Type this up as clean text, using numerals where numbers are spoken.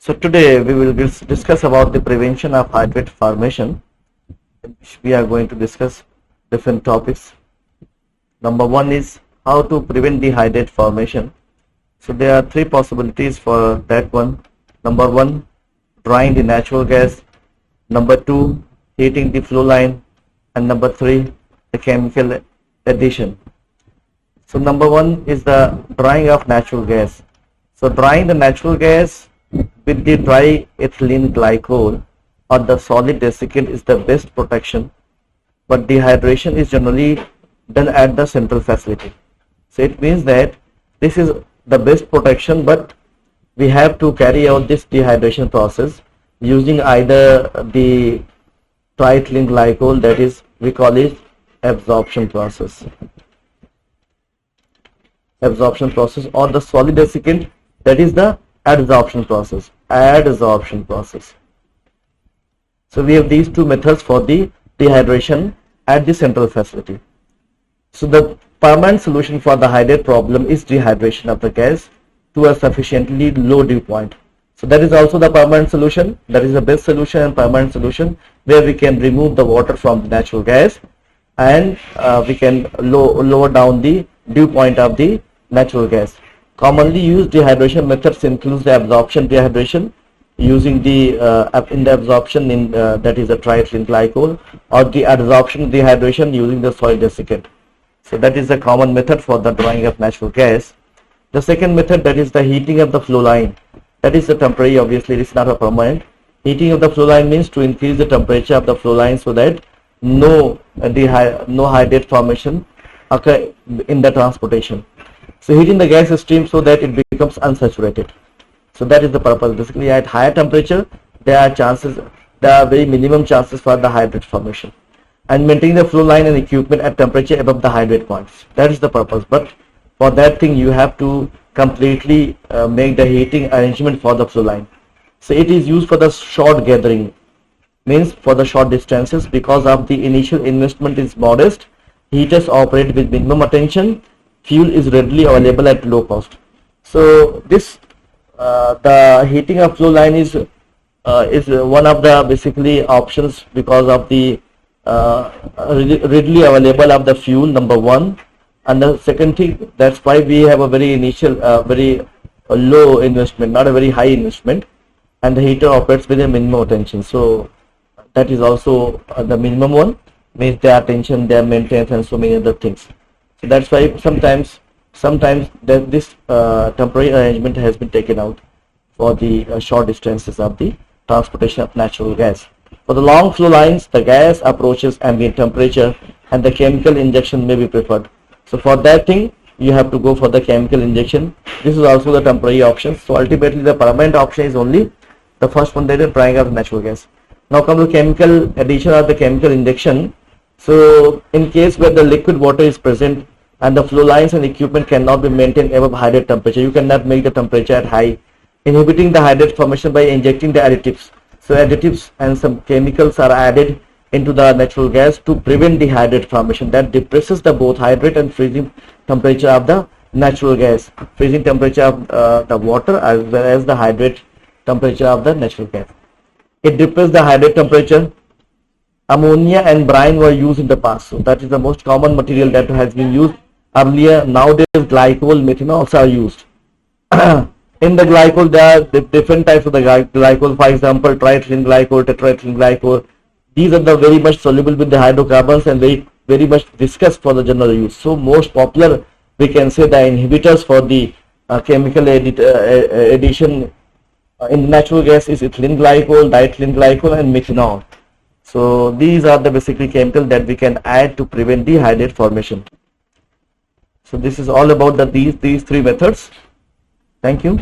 So today we will discuss about the prevention of hydrate formation, in which we are going to discuss different topics. Number one is how to prevent the hydrate formation. So there are three possibilities for that one. Number one, drying the natural gas. Number two, heating the flow line. And number three, the chemical addition. So number one is the drying of natural gas. So drying the natural gas with the dry ethylene glycol or the solid desiccant is the best protection, but dehydration is generally done at the central facility. So it means that this is the best protection, but we have to carry out this dehydration process using either the triethylene glycol, that is we call it absorption process, or the solid desiccant, that is the adsorption process. So we have these two methods for the dehydration at the central facility. So the permanent solution for the hydrate problem is dehydration of the gas to a sufficiently low dew point. So that is also the permanent solution, that is the best solution and permanent solution, where we can remove the water from the natural gas and we can lower down the dew point of the natural gas. Commonly used dehydration methods includes the absorption dehydration using the that is the triethylene glycol, or the adsorption dehydration using the solid desiccant. So that is the common method for the drying of natural gas. The second method, that is the heating of the flow line. That is the temporary, obviously it is not a permanent. Heating of the flow line means to increase the temperature of the flow line so that no hydrate formation occur in the transportation. So heating the gas stream so that it becomes unsaturated. So that is the purpose. Basically at higher temperature there are very minimum chances for the hydrate formation, and maintaining the flow line and equipment at temperature above the hydrate points. That is the purpose. But for that thing you have to completely make the heating arrangement for the flow line. So it is used for the short gathering, means for the short distances. Because of the initial investment is modest, heaters operate with minimum attention, fuel is readily available at low cost. So this the heating of flow line is one of the basically options because of the readily available of the fuel, number one. And the second thing, that's why we have a very initial very low investment, not a very high investment, and the heater operates with a minimum attention. So that is also the minimum one, means their attention, their maintenance, and so many other things. So that's why sometimes this temporary arrangement has been taken out for the short distances of the transportation of natural gas. For the long flow lines, the gas approaches ambient temperature and the chemical injection may be preferred. So for that thing you have to go for the chemical injection. This is also the temporary option. So ultimately the permanent option is only the first one, that is drying of natural gas. Now come to chemical addition or the chemical injection. So in case where the liquid water is present and the flow lines and equipment cannot be maintained above hydrate temperature, you cannot make the temperature at high. Inhibiting the hydrate formation by injecting the additives. So additives and some chemicals are added into the natural gas to prevent the hydrate formation. That depresses the both hydrate and freezing temperature of the natural gas, freezing temperature of the water as well as the hydrate temperature of the natural gas. It depresses the hydrate temperature. Ammonia and brine were used in the past, so that is the most common material that has been used earlier. Nowadays glycol, methanols are used. In the glycol there are different types of the glycol, for example triethylene glycol, tetraethylene glycol. These are the very much soluble with the hydrocarbons and very much discussed for the general use. So most popular, we can say, the inhibitors for the chemical addition in natural gas is ethylene glycol, diethylene glycol, and methanol. So these are the basically chemicals that we can add to prevent the hydrate formation. So this is all about these three methods. Thank you.